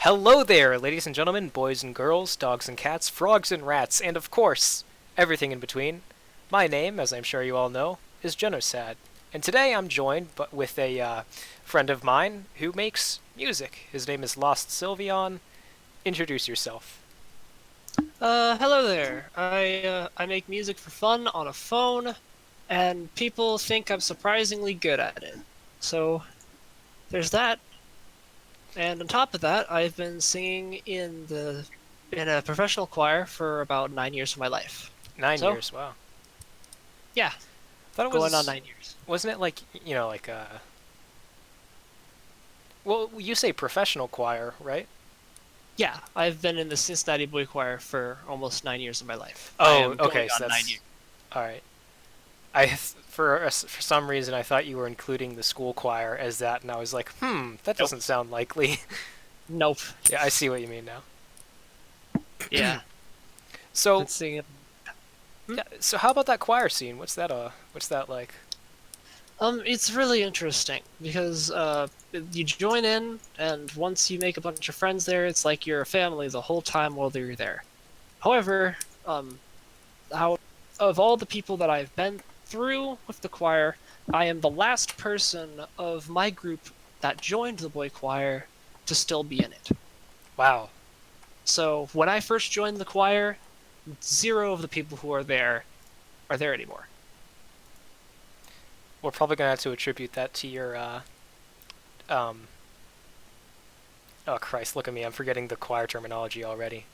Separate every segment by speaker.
Speaker 1: Hello there, ladies and gentlemen, boys and girls, dogs and cats, frogs and rats, and of course, everything in between. My name, as I'm sure you all know, is Genosad, and today I'm joined with a friend of mine who makes music. His name is Lost Sylveon. Introduce yourself.
Speaker 2: Hello there. I make music for fun on a phone, and people think I'm surprisingly good at it. So there's that. And on top of that, I've been singing in a professional choir for about 9 years of my life.
Speaker 1: Nine
Speaker 2: So
Speaker 1: years, wow.
Speaker 2: yeah,
Speaker 1: Thought it
Speaker 2: going on
Speaker 1: was,
Speaker 2: 9 years.
Speaker 1: wasn't it like, well, you say professional choir, right?
Speaker 2: Yeah, I've been in the Cincinnati Boy Choir for almost 9 years of my life. I
Speaker 1: Oh,
Speaker 2: am going
Speaker 1: okay, so
Speaker 2: on nine
Speaker 1: that's,
Speaker 2: years.
Speaker 1: alright. For some reason, I thought you were including the school choir as that, and I was like, that
Speaker 2: Nope.
Speaker 1: doesn't sound likely.
Speaker 2: Nope.
Speaker 1: Yeah, I see what you mean now.
Speaker 2: Yeah, been
Speaker 1: So,
Speaker 2: singing. Hmm?
Speaker 1: yeah, so how about that choir scene? What's that like?
Speaker 2: It's really interesting because you join in, and once you make a bunch of friends there, it's like you're a family the whole time while you're there. However, out of all the people that I've been through with the choir, I am the last person of my group that joined the boy choir to still be in it.
Speaker 1: Wow.
Speaker 2: So when I first joined the choir, zero of the people who are there anymore.
Speaker 1: We're probably gonna have to attribute that to your um oh Christ, look at me, I'm forgetting the choir terminology already.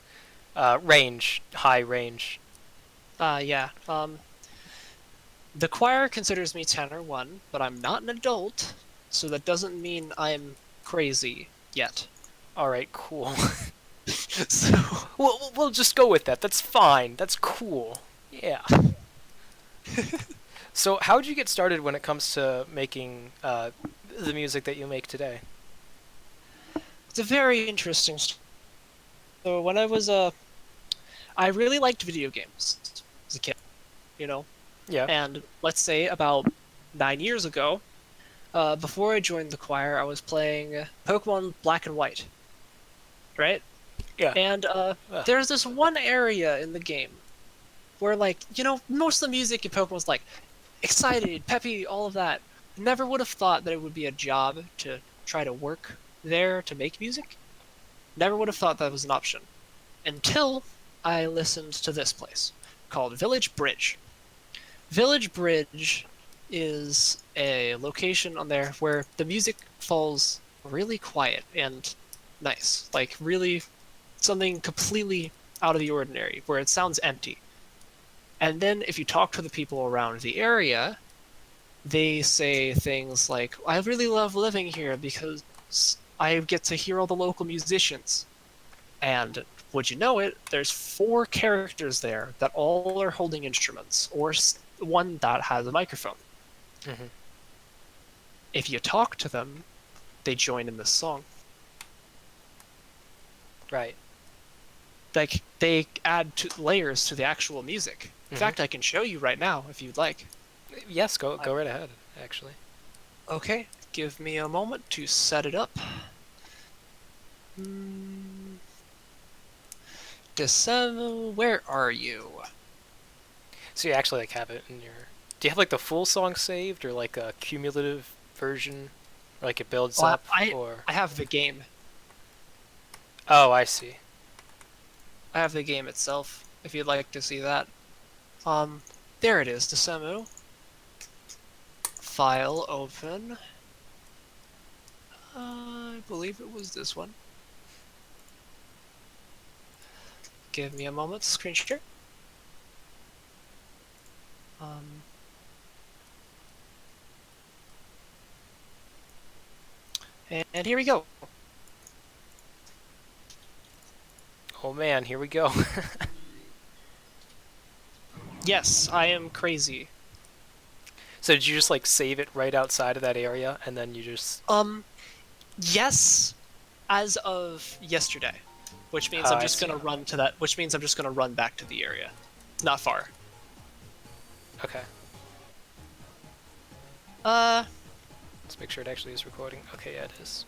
Speaker 1: Range, high range.
Speaker 2: Yeah. The choir considers me tenor 1, but I'm not an adult, so that doesn't mean I'm crazy yet.
Speaker 1: Alright, cool.
Speaker 2: So,
Speaker 1: We'll just go with that. That's fine. That's cool. Yeah. So, how did you get started when it comes to making the music that you make today?
Speaker 2: it's a very interesting story. So when I really liked video games as a kid, you know,
Speaker 1: Yeah.
Speaker 2: and let's say about 9 years ago, before I joined the choir, I was playing Pokemon Black and White, right?
Speaker 1: Yeah.
Speaker 2: And
Speaker 1: Ugh.
Speaker 2: there's this one area in the game where, like, most of the music in Pokemon's like excited, peppy, all of that. Never would have thought that it would be a job to try to work there to make music. Never would have thought that was an option until I listened to this place called Village Bridge. Village Bridge is a location on there where the music falls really quiet and nice, like really something completely out of the ordinary, where it sounds empty. And then if you talk to the people around the area, they say things like, I really love living here because I get to hear all the local musicians. And would you know it, there's 4 characters there that all are holding instruments, or one that has a microphone.
Speaker 1: Hmm.
Speaker 2: If you talk to them, they join in this song.
Speaker 1: Right.
Speaker 2: Like, they add layers to the actual music. In
Speaker 1: Hmm.
Speaker 2: fact, I can show you right now if you'd like.
Speaker 1: Yes. Go right ahead. Actually.
Speaker 2: Okay, give me a moment to set it up. Hmm. December, where are you?
Speaker 1: So you actually like have it in your. Do you have like the full song saved, or like a cumulative version, or like it builds
Speaker 2: Well,
Speaker 1: up,
Speaker 2: I
Speaker 1: or?
Speaker 2: I have the game.
Speaker 1: Oh, I see.
Speaker 2: I have the game itself. If you'd like to see that. Um, there it is, Decemu. File open. I believe it was this one. Give me a moment, screen share. Um, and here we go.
Speaker 1: Oh man, here we go.
Speaker 2: Yes, I am crazy.
Speaker 1: So did you just like save it right outside of that area, and then you just?
Speaker 2: Um, yes, as of yesterday, which means
Speaker 1: Oh,
Speaker 2: I'm
Speaker 1: I
Speaker 2: just
Speaker 1: see.
Speaker 2: gonna run to that. Which means I'm just gonna run back to the area. Not far.
Speaker 1: Okay.
Speaker 2: Uh,
Speaker 1: Let's make sure it actually is recording. Okay, yeah, it is.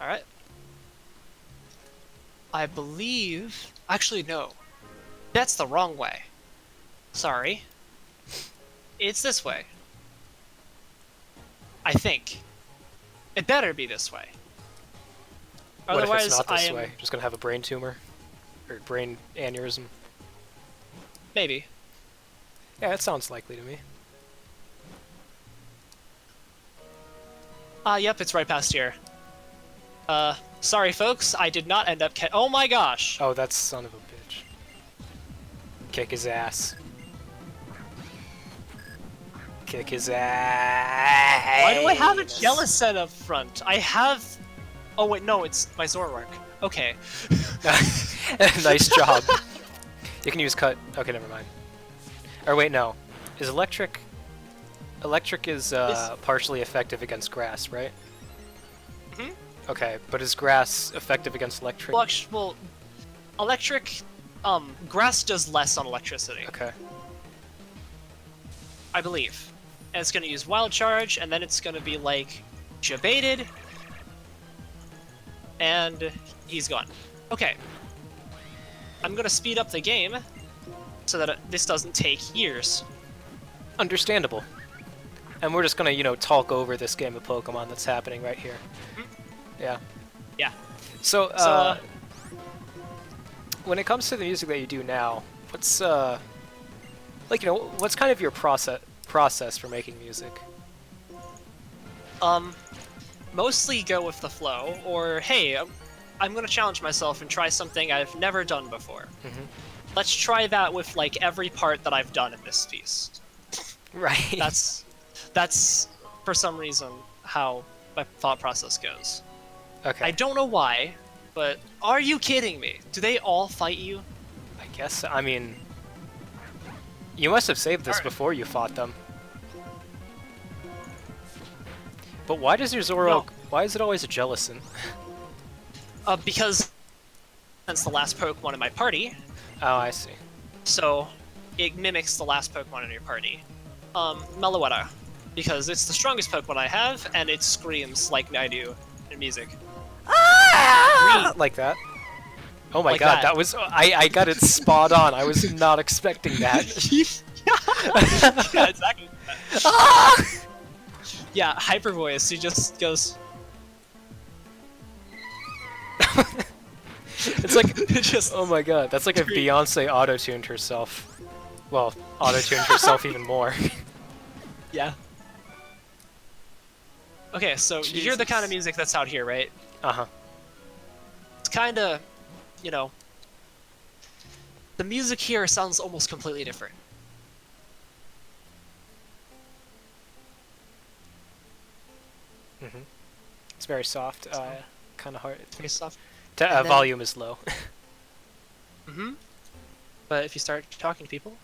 Speaker 2: all right. I believe... Actually, no. That's the wrong way. Sorry. It's this way. I think. It better be this way.
Speaker 1: What if it's
Speaker 2: Otherwise,
Speaker 1: not
Speaker 2: I
Speaker 1: this
Speaker 2: am...
Speaker 1: way? Just gonna have a brain tumor? Or brain aneurysm?
Speaker 2: Maybe.
Speaker 1: Yeah, that sounds likely to me.
Speaker 2: Yep, it's right past here. Sorry folks, I did not end up oh my gosh!
Speaker 1: Oh, that's son of a bitch. Kick his ass. Kick his ass.
Speaker 2: Why do I have a jealous set up front? I have... Oh wait, no, it's my Zoroark. Okay.
Speaker 1: Nice job. You can use cut. Okay, never mind. Or wait, no. Is electric... Electric is partially effective against grass, right?
Speaker 2: Mhm.
Speaker 1: Okay, but is grass effective against electric?
Speaker 2: Well, electric... grass does less on electricity.
Speaker 1: Okay.
Speaker 2: I believe. And it's gonna use Wild Charge, and then it's gonna be like... Jebaited. And he's gone. Okay. I'm gonna speed up the game so that this doesn't take years.
Speaker 1: Understandable. And we're just gonna, you know, talk over this game of Pokemon that's happening right here. Yeah.
Speaker 2: Yeah.
Speaker 1: So, when it comes to the music that you do now, what's, like, you know, what's kind of your process for making music?
Speaker 2: Mostly go with the flow, or hey, I'm gonna challenge myself and try something I've never done before.
Speaker 1: Mm-hmm.
Speaker 2: Let's try that with like every part that I've done in this piece.
Speaker 1: Right.
Speaker 2: That's for some reason how my thought process goes.
Speaker 1: Okay.
Speaker 2: I don't know why, but are you kidding me? Do they all fight you?
Speaker 1: I guess, I mean... You must have saved this
Speaker 2: Alright.
Speaker 1: before you fought them. But why does your Zoroark...
Speaker 2: No.
Speaker 1: Why is it always a Jellicent?
Speaker 2: Because that's the last Pokemon in my party,
Speaker 1: Oh, I see.
Speaker 2: so it mimics the last Pokemon in your party. Meloetta, because it's the strongest Pokemon I have, and it screams like I do in music.
Speaker 1: Like that. Oh my
Speaker 2: Like
Speaker 1: god,
Speaker 2: that.
Speaker 1: that was... I got it spot on. I was not expecting that.
Speaker 2: Yeah, exactly. Yeah, hyper voice. He just goes.
Speaker 1: It's like...
Speaker 2: It just.
Speaker 1: Oh my god, that's like if Beyonce auto-tuned herself. Well, auto-tuned herself even more.
Speaker 2: Yeah. Okay, so you hear the kind of
Speaker 1: Jesus.
Speaker 2: music that's out here, right?
Speaker 1: Uh-huh.
Speaker 2: It's kind of, you know. The music here sounds almost completely different.
Speaker 1: Mm-hmm. It's very soft. Kind of hard.
Speaker 2: Very soft. And then-
Speaker 1: Volume is low.
Speaker 2: Mm-hmm. But if you start talking to people,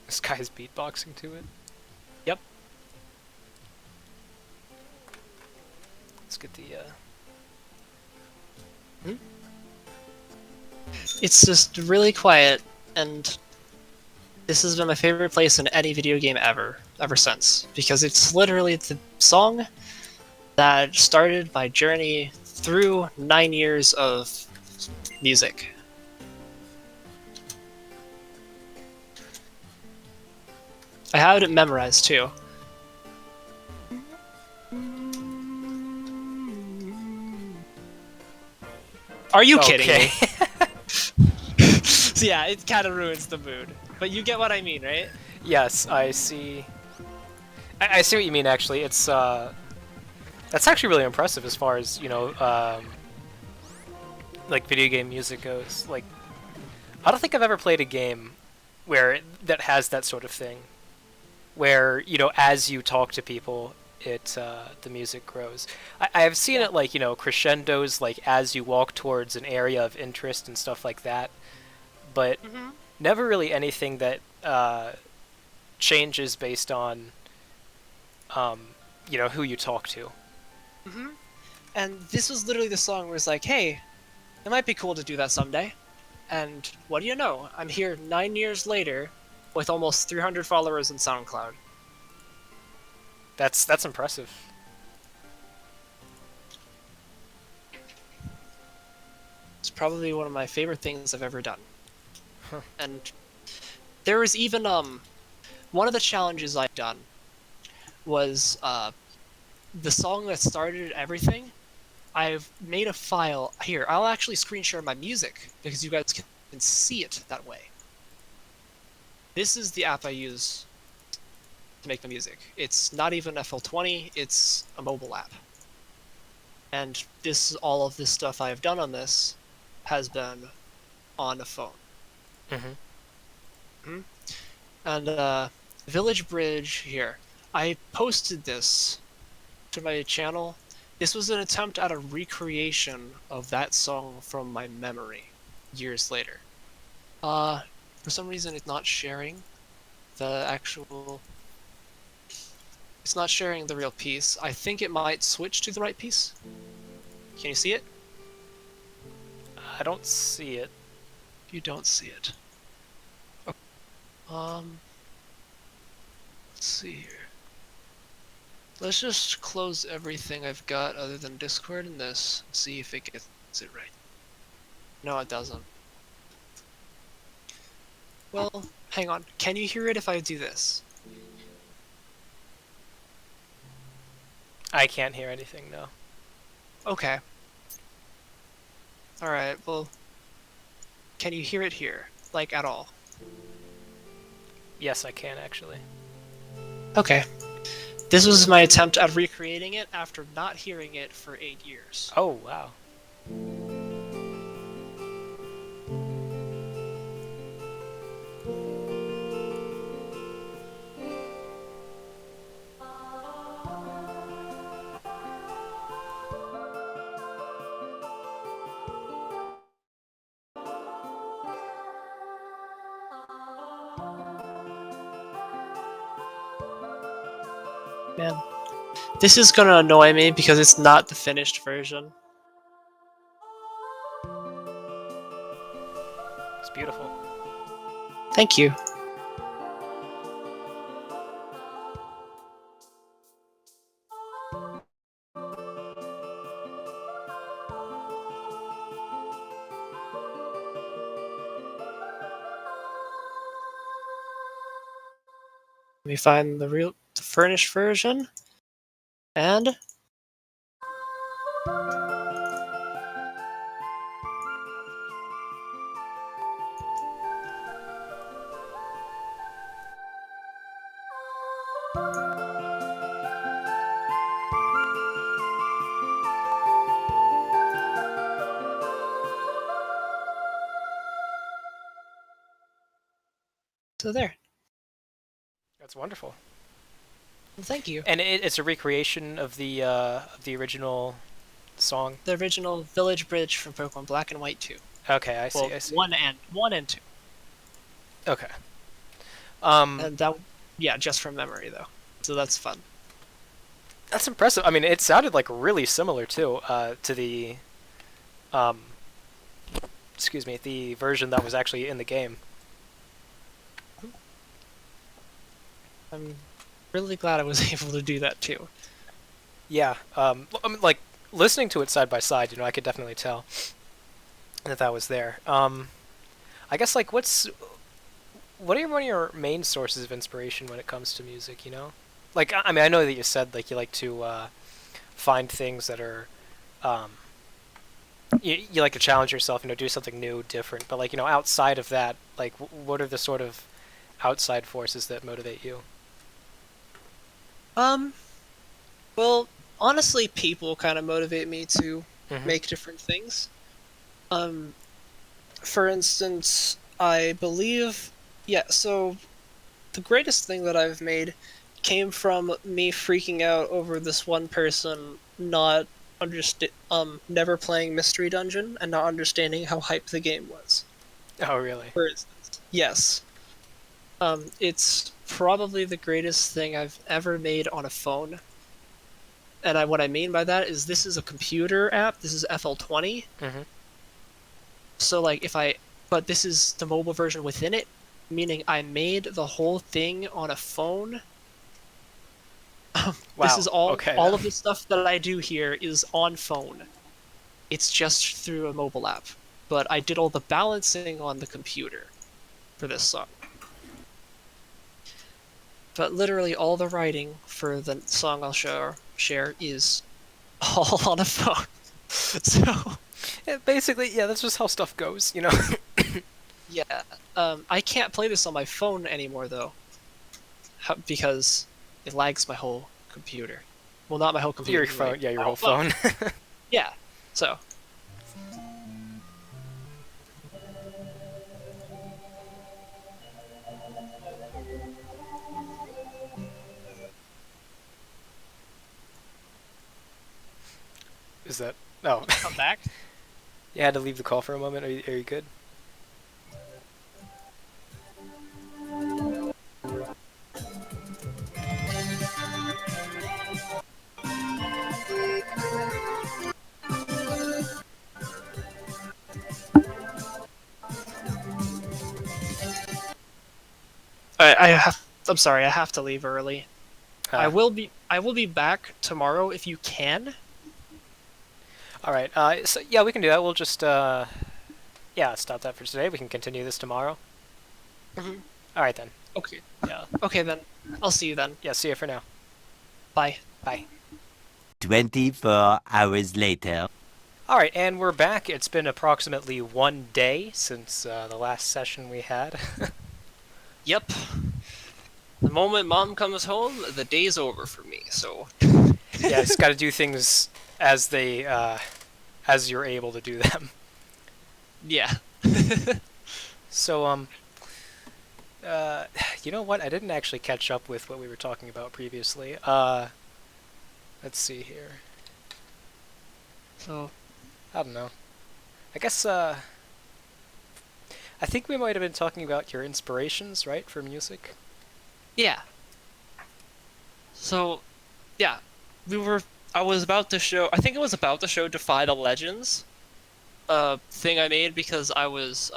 Speaker 1: This guy's beatboxing to it.
Speaker 2: yep.
Speaker 1: Let's get the,
Speaker 2: It's just really quiet, and this has been my favorite place in any video game ever since, because it's literally the song that started my journey through 9 years of music. I have it memorized too. Are you kidding me? So yeah, it kind of ruins the mood. But you get what I mean, right?
Speaker 1: Yes, I see. I see what you mean, actually. It's, that's actually really impressive as far as, you know, like, video game music goes. Like, I don't think I've ever played a game that has that sort of thing. Where, you know, as you talk to people, the music grows. I have seen it, like, you know, crescendos, like, as you walk towards an area of interest and stuff like that. But never really anything that changes based on, you know, who you talk to.
Speaker 2: And this was literally the song where it's like, hey, It might be cool to do that someday. And what do you know? I'm here 9 years later with almost 300 followers in SoundCloud.
Speaker 1: That's impressive.
Speaker 2: It's probably one of my favorite things I've ever done.
Speaker 1: Huh.
Speaker 2: And there was even one of the challenges I've done was the song that started everything. I've made a file here. I'll actually screen share my music because you guys can see it that way. This is the app I use to make the music. It's not even FL20, it's a mobile app. And all of this stuff I have done on this has been on a phone.
Speaker 1: Mm-hmm.
Speaker 2: And Village Bridge here. I posted this to my channel. This was an attempt at a recreation of that song from my memory years later. For some reason it's not sharing the actual... It's not sharing the real piece. I think it might switch to the right piece. Can you see it?
Speaker 1: I don't see it.
Speaker 2: You don't see it. Okay. Let's see here. Let's just close everything I've got other than Discord and this, and see if it gets it right. No, it doesn't. Well, hang on. Can you hear it if I do this?
Speaker 1: I can't hear anything, no.
Speaker 2: Okay. Alright, well... Can you hear it here? Like, at all?
Speaker 1: Yes, I can, actually.
Speaker 2: Okay. This was my attempt at recreating it after not hearing it for 8 years.
Speaker 1: Oh, wow.
Speaker 2: Man. This is gonna annoy me because it's not the finished version.
Speaker 1: It's beautiful.
Speaker 2: Thank you. Let me find the furnished version. And... so there.
Speaker 1: That's wonderful.
Speaker 2: Well, thank you.
Speaker 1: And it's a recreation of the original song?
Speaker 2: The original Village Bridge from Pokemon Black and White 2.
Speaker 1: Okay, I see,
Speaker 2: Well,
Speaker 1: I see.
Speaker 2: 1 and 2.
Speaker 1: Okay.
Speaker 2: And that... Yeah, just from memory, though. So that's fun.
Speaker 1: That's impressive. I mean, it sounded like really similar too to the, excuse me, the version that was actually in the game.
Speaker 2: I'm really glad I was able to do that too.
Speaker 1: Yeah. I mean, like listening to it side by side, you know, I could definitely tell that was there. I guess like what are one of your main sources of inspiration when it comes to music? You know, like I mean, I know that you said like you like to find things that are you like to challenge yourself, you know, do something new, different. But like, you know, outside of that, like, what are the sort of outside forces that motivate you?
Speaker 2: Well, honestly, people kind of motivate me to
Speaker 1: Mhm.
Speaker 2: make different things. For instance, I believe, yeah, so the greatest thing that I've made came from me freaking out over this one person never playing Mystery Dungeon and not understanding how hype the game was.
Speaker 1: Oh, really?
Speaker 2: For instance, yes. It's probably the greatest thing I've ever made on a phone. And what I mean by that is this is a computer app. This is FL20.
Speaker 1: Mhm.
Speaker 2: So like but this is the mobile version within it, meaning I made the whole thing on a phone. This
Speaker 1: Wow.
Speaker 2: is
Speaker 1: Okay
Speaker 2: all
Speaker 1: then.
Speaker 2: of the stuff that I do here is on phone. It's just through a mobile app. But I did all the balancing on the computer for this song. But literally all the writing for the song I'll share is all on a phone. So
Speaker 1: Yeah, basically, yeah, that's just how stuff goes, you know.
Speaker 2: yeah, I can't play this on my phone anymore though, because it lags my whole computer. Well, not my whole
Speaker 1: Your
Speaker 2: computer,
Speaker 1: phone, yeah,
Speaker 2: my
Speaker 1: your
Speaker 2: whole
Speaker 1: whole
Speaker 2: phone.
Speaker 1: phone.
Speaker 2: Yeah. So
Speaker 1: Is that? Oh,
Speaker 2: I'm back.
Speaker 1: you had to leave the call for a moment. Are you good?
Speaker 2: I have. I'm sorry. I have to leave early.
Speaker 1: Uh,
Speaker 2: I will be back tomorrow if you can.
Speaker 1: all right. So yeah, we can do that. We'll just yeah, stop that for today. We can continue this tomorrow.
Speaker 2: Mhm.
Speaker 1: All right then.
Speaker 2: Okay. Yeah. Okay then. I'll see you then.
Speaker 1: Yeah. See you for now.
Speaker 2: Bye.
Speaker 1: Bye.
Speaker 3: 24 hours later.
Speaker 1: All right, and we're back. It's been approximately 1 day since the last session we had.
Speaker 2: Yep. The moment mom comes home, the day's over for me. So
Speaker 1: Yeah, it's got to do things as as you're able to do them.
Speaker 2: yeah.
Speaker 1: So uh, you know what? I didn't actually catch up with what we were talking about previously. Let's see here.
Speaker 2: So
Speaker 1: I don't know. I guess I think we might have been talking about your inspirations, right, for music.
Speaker 2: yeah. So yeah, we were. I was about to show. I think I was about to show Defy the Legends. Thing I made because I was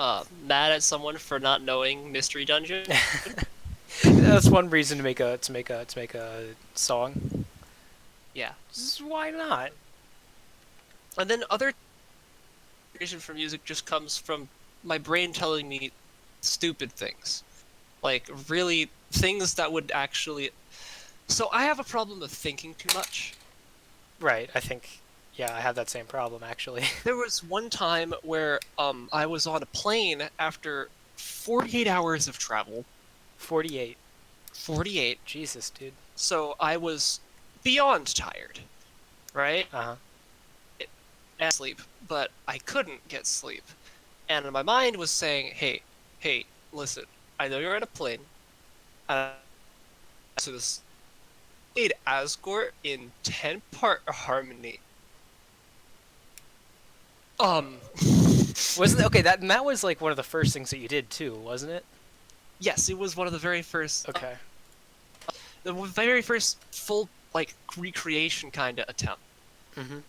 Speaker 2: mad at someone for not knowing Mystery Dungeon.
Speaker 1: That's one reason to make a song.
Speaker 2: Yeah.
Speaker 1: Why not?
Speaker 2: And then other inspiration for music just comes from my brain telling me stupid things. Like really things that would actually. So I have a problem with thinking too much.
Speaker 1: Right. I think. Yeah, I have that same problem actually.
Speaker 2: There was one time where I was on a plane after 48 hours of travel.
Speaker 1: 48.
Speaker 2: 48.
Speaker 1: Jesus, dude.
Speaker 2: So I was beyond tired, right?
Speaker 1: Uh huh.
Speaker 2: And sleep, but I couldn't get sleep. And my mind was saying, hey, listen, I know you're on a plane. So this played Asgore in 10-part harmony.
Speaker 1: Wasn't it, okay? That was like one of the first things that you did too, wasn't it?
Speaker 2: Yes, it was one of the very first,
Speaker 1: Okay.
Speaker 2: the very first full like recreation kind of attempt.
Speaker 1: Mhm.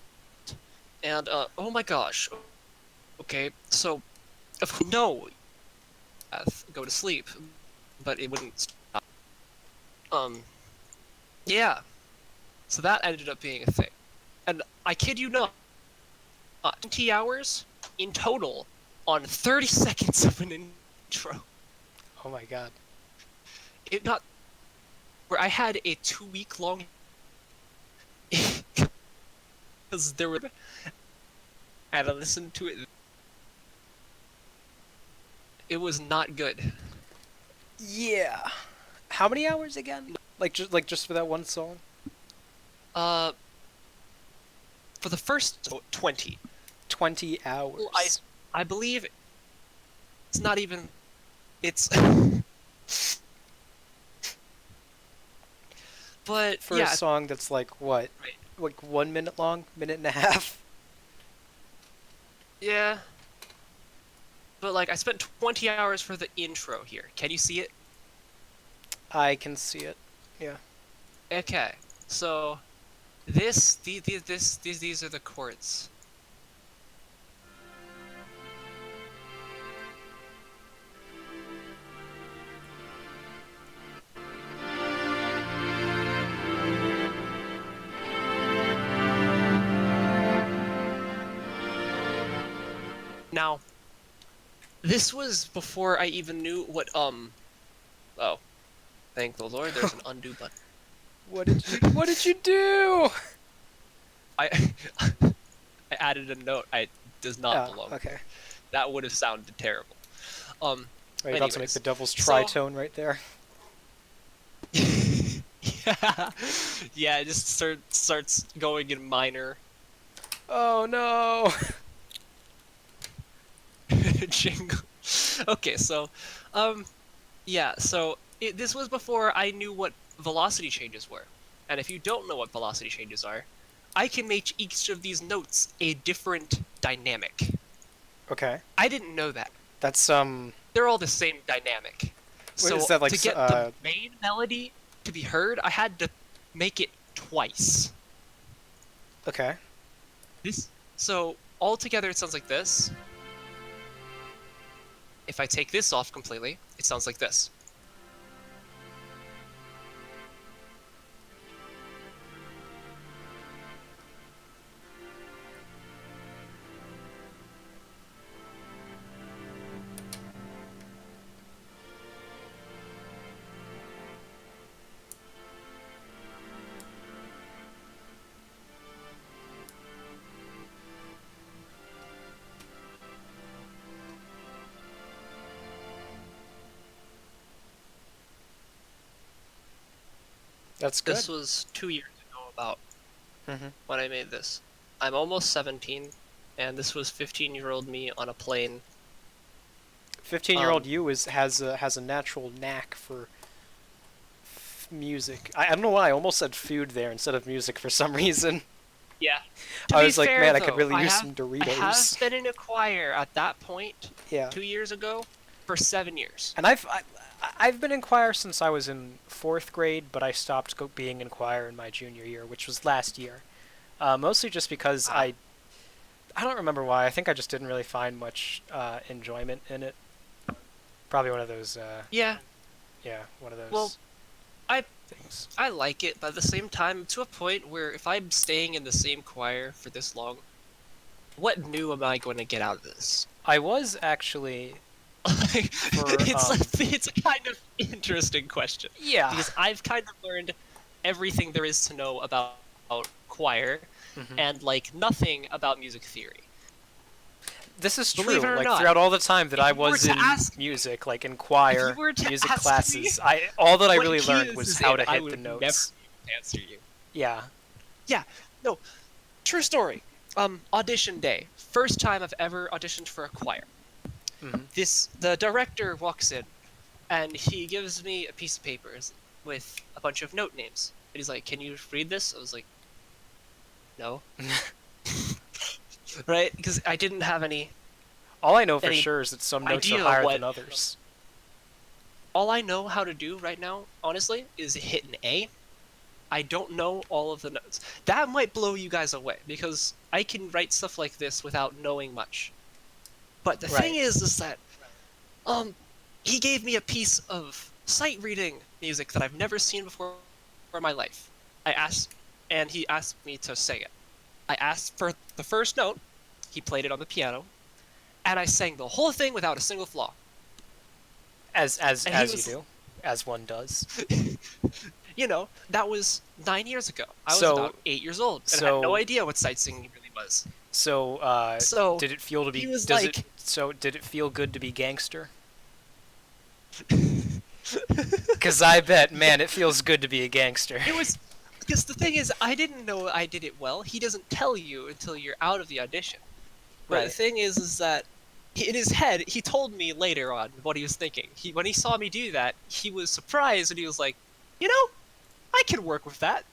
Speaker 2: And oh my gosh, okay, so no, go to sleep, but it wouldn't stop. Yeah, so that ended up being a thing, and I kid you not, 20 hours in total on 30 seconds of an intro.
Speaker 1: Oh my god.
Speaker 2: It not where I had a 2 week long because there were and I listened to it. It was not good.
Speaker 1: Yeah. How many hours again? Like just for that one song?
Speaker 2: Uh, for the first 20,
Speaker 1: 20 hours.
Speaker 2: well, I believe it's not even. It's. But
Speaker 1: For a
Speaker 2: yeah,
Speaker 1: song that's like what?
Speaker 2: right.
Speaker 1: Like 1 minute long? Minute and a half?
Speaker 2: Yeah. But like I spent 20 hours for the intro here. Can you see it?
Speaker 1: I can see it. Yeah.
Speaker 2: Okay. So these are the chords. Now, this was before I even knew what Oh, thank the Lord, there's an undo button.
Speaker 1: What did you do?
Speaker 2: I I added a note. I does not
Speaker 1: Oh,
Speaker 2: belong.
Speaker 1: okay.
Speaker 2: That would have sounded terrible.
Speaker 1: Are you about to make
Speaker 2: Anyways,
Speaker 1: the devil's
Speaker 2: so-
Speaker 1: tritone right there?
Speaker 2: yeah, yeah. It just starts going in minor.
Speaker 1: Oh no!
Speaker 2: Jingle. Okay, so, yeah. So this was before I knew what velocity changes were, and if you don't know what velocity changes are, I can make each of these notes a different dynamic.
Speaker 1: Okay.
Speaker 2: I didn't know that.
Speaker 1: That's
Speaker 2: They're all the same dynamic. So
Speaker 1: is that, like,
Speaker 2: to get the main melody to be heard, I had to make it twice.
Speaker 1: okay.
Speaker 2: So altogether it sounds like this. If I take this off completely, it sounds like this.
Speaker 1: That's good.
Speaker 2: This was 2 years ago about
Speaker 1: Mm-hmm.
Speaker 2: when I made this. I'm almost 17, and this was 15-year-old me on a plane.
Speaker 1: 15-year-old you has a natural knack for music. I don't know why I almost said food there instead of music for some reason.
Speaker 2: Yeah.
Speaker 1: I was like, man, I could really use some
Speaker 2: I
Speaker 1: Doritos.
Speaker 2: have been in a choir at that point
Speaker 1: Yeah.
Speaker 2: 2 years ago for 7 years.
Speaker 1: And I've been in choir since I was in 4th grade, but I stopped being in choir in my junior year, which was last year. Mostly just because I don't remember why. I think I just didn't really find much enjoyment in it. Probably one of those.
Speaker 2: Yeah,
Speaker 1: One of those.
Speaker 2: Well, I-
Speaker 1: things.
Speaker 2: I like it, but at the same time, to a point where if I'm staying in the same choir for this long, what new am I going to get out of this?
Speaker 1: I was actually.
Speaker 2: It's a kind of interesting question.
Speaker 1: Yeah.
Speaker 2: Because I've kind of learned everything there is to know about choir
Speaker 1: Mhm.
Speaker 2: and like nothing about music theory.
Speaker 1: This is true.
Speaker 2: Believe it or
Speaker 1: Like
Speaker 2: not,
Speaker 1: throughout all the time that
Speaker 2: if
Speaker 1: I
Speaker 2: you were
Speaker 1: was
Speaker 2: to
Speaker 1: in
Speaker 2: ask-
Speaker 1: music, like in
Speaker 2: if
Speaker 1: choir,
Speaker 2: you were to
Speaker 1: music
Speaker 2: ask
Speaker 1: classes,
Speaker 2: me
Speaker 1: all that I
Speaker 2: what
Speaker 1: really
Speaker 2: key
Speaker 1: learned
Speaker 2: is
Speaker 1: was
Speaker 2: this
Speaker 1: how
Speaker 2: in,
Speaker 1: to
Speaker 2: I
Speaker 1: hit the
Speaker 2: would
Speaker 1: notes.
Speaker 2: never answer you.
Speaker 1: Yeah.
Speaker 2: No, true story. Audition day. First time I've ever auditioned for a choir.
Speaker 1: Mhm.
Speaker 2: The director walks in, and he gives me a piece of paper with a bunch of note names. And he's like, "Can you read this?" I was like, "No." Right? Because I didn't have any.
Speaker 1: All I know for
Speaker 2: Any
Speaker 1: sure is that some notes are
Speaker 2: idea
Speaker 1: higher
Speaker 2: what-
Speaker 1: than others.
Speaker 2: All I know how to do right now, honestly, is hit an A. I don't know all of the notes. That might blow you guys away because I can write stuff like this without knowing much. But the thing is that he gave me a piece of sight reading music that I've never seen before in my life. I asked, and he asked me to sing it. I asked for the first note. He played it on the piano, and I sang the whole thing without a single flaw.
Speaker 1: As
Speaker 2: And he
Speaker 1: you
Speaker 2: was-
Speaker 1: do, as one does.
Speaker 2: You know, that was 9 years ago. I was
Speaker 1: So-
Speaker 2: about 8 years old, and I
Speaker 1: so-
Speaker 2: had no idea what sight singing really was.
Speaker 1: So,
Speaker 2: So
Speaker 1: did it feel to be?
Speaker 2: he was
Speaker 1: does
Speaker 2: like-
Speaker 1: it? So, did it feel good to be gangster? Because I bet, man, it feels good to be a gangster.
Speaker 2: It was because the thing is, I didn't know I did it well. He doesn't tell you until you're out of the audition. But the
Speaker 1: Right.
Speaker 2: thing is that in his head, he told me later on what he was thinking. When he saw me do that, he was surprised and he was like, "You know, I can work with that."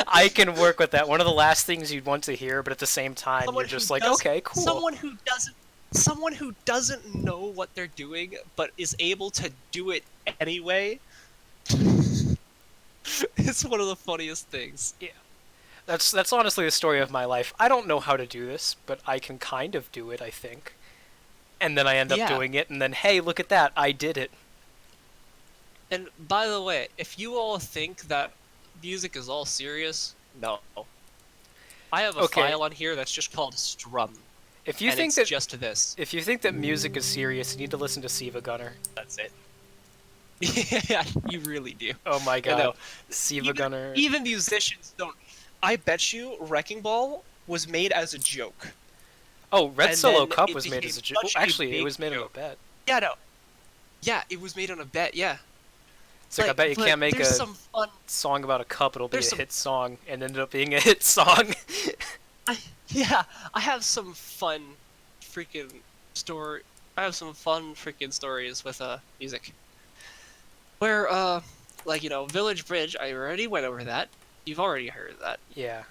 Speaker 1: I can work with that. One of the last things you'd want to hear, but at the same time,
Speaker 2: Someone
Speaker 1: you're just
Speaker 2: who
Speaker 1: like,
Speaker 2: does-
Speaker 1: okay, cool.
Speaker 2: Someone who doesn't know what they're doing but is able to do it anyway. It's one of the funniest things.
Speaker 1: That's honestly the story of my life. I don't know how to do this, but I can kind of do it, I think. And then I end up
Speaker 2: Yeah.
Speaker 1: doing it, and then, hey, look at that, I did it.
Speaker 2: And by the way, if you all think that music is all serious, no. I have a
Speaker 1: Okay.
Speaker 2: file on here that's just called Strum,
Speaker 1: If you
Speaker 2: and
Speaker 1: think
Speaker 2: it's
Speaker 1: that
Speaker 2: just this.
Speaker 1: if you think that music is serious, you need to listen to Siva Gunner.
Speaker 2: That's it. Yeah, you really do.
Speaker 1: Oh my
Speaker 2: I
Speaker 1: god,
Speaker 2: know.
Speaker 1: Siva Gunner.
Speaker 2: Even musicians don't. I bet you Wrecking Ball was made as a joke.
Speaker 1: Oh, Red
Speaker 2: and
Speaker 1: Solo
Speaker 2: then
Speaker 1: Cup
Speaker 2: it
Speaker 1: was made
Speaker 2: became
Speaker 1: as a joke.
Speaker 2: such a
Speaker 1: Actually, it
Speaker 2: big
Speaker 1: was made on a
Speaker 2: joke.
Speaker 1: bet.
Speaker 2: Yeah, no. Yeah, it was made on a bet. Yeah.
Speaker 1: It's like I bet you
Speaker 2: but
Speaker 1: can't make
Speaker 2: there's
Speaker 1: a
Speaker 2: some fun.
Speaker 1: song about a cup. It'll be a
Speaker 2: There's some-
Speaker 1: hit song, and ended up being a hit song.
Speaker 2: Yeah, I have some fun freaking story. I have some fun freaking stories with music. Where like Village Bridge. I already went over that. You've already heard that.
Speaker 1: Yeah.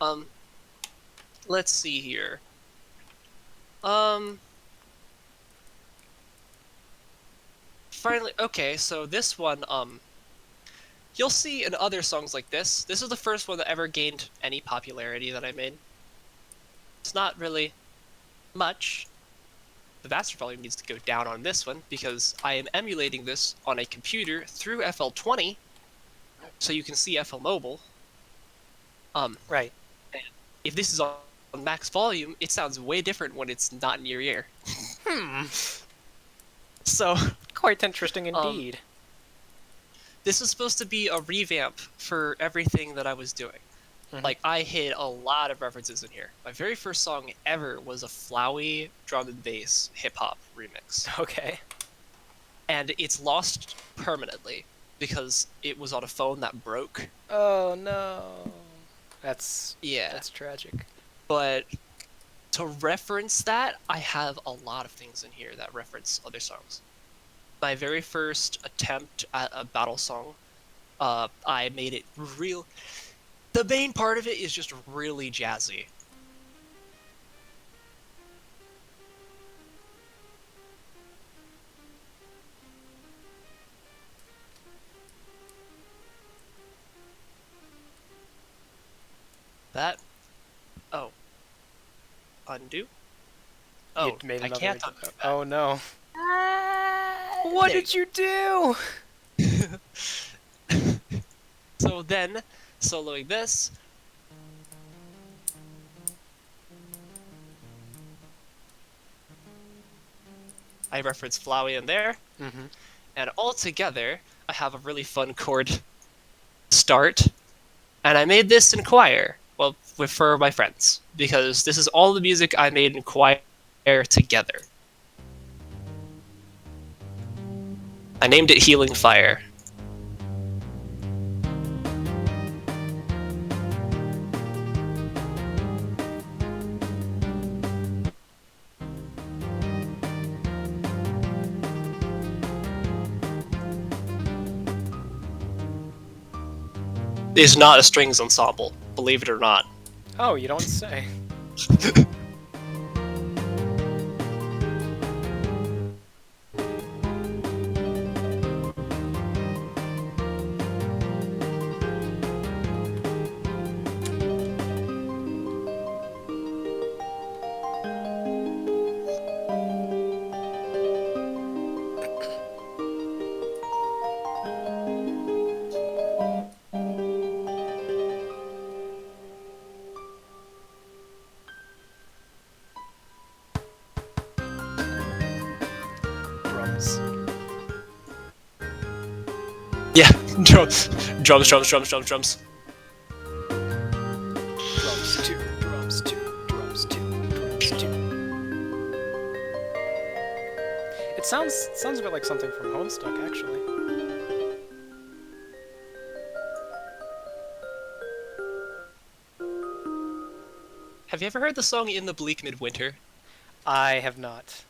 Speaker 2: Let's see here. Finally, okay, so this one, you'll see in other songs like this. This is the first one that ever gained any popularity that I made. It's not really much. The master volume needs to go down on this one because I am emulating this on a computer through FL20, so you can see FL Mobile.
Speaker 1: Right.
Speaker 2: If this is on max volume, it sounds way different when it's not in your ear. So,
Speaker 1: Quite interesting indeed.
Speaker 2: this was supposed to be a revamp for everything that I was doing.
Speaker 1: Mhm.
Speaker 2: Like, I hid a lot of references in here. My very first song ever was a Flowey drum and bass hip-hop remix.
Speaker 1: Okay.
Speaker 2: And it's lost permanently because it was on a phone that broke.
Speaker 1: Oh no. That's
Speaker 2: Yeah.
Speaker 1: that's tragic.
Speaker 2: But to reference that, I have a lot of things in here that reference other songs. My very first attempt at a battle song, I made it real. The main part of it is just really jazzy. That. Oh. Undo? Oh,
Speaker 1: You made
Speaker 2: I
Speaker 1: another
Speaker 2: can't undo that.
Speaker 1: Oh no. What
Speaker 2: There
Speaker 1: did you do?
Speaker 2: So then, soloing this. I reference Flowey in there,
Speaker 1: Mm-hmm.
Speaker 2: and all together, I have a really fun chord start. And I made this in choir, well, for my friends, because this is all the music I made in choir together. I named it Healing Fire. It's not a strings ensemble, believe it or not.
Speaker 1: Oh, you don't say. Drums.
Speaker 2: Yeah, drums, drums, drums, drums, drums, drums.
Speaker 1: Drums two. Drums two. Drums two. Drums two. It sounds a bit like something from Homestuck, actually.
Speaker 2: Have you ever heard the song In the Bleak Midwinter?
Speaker 1: I have not.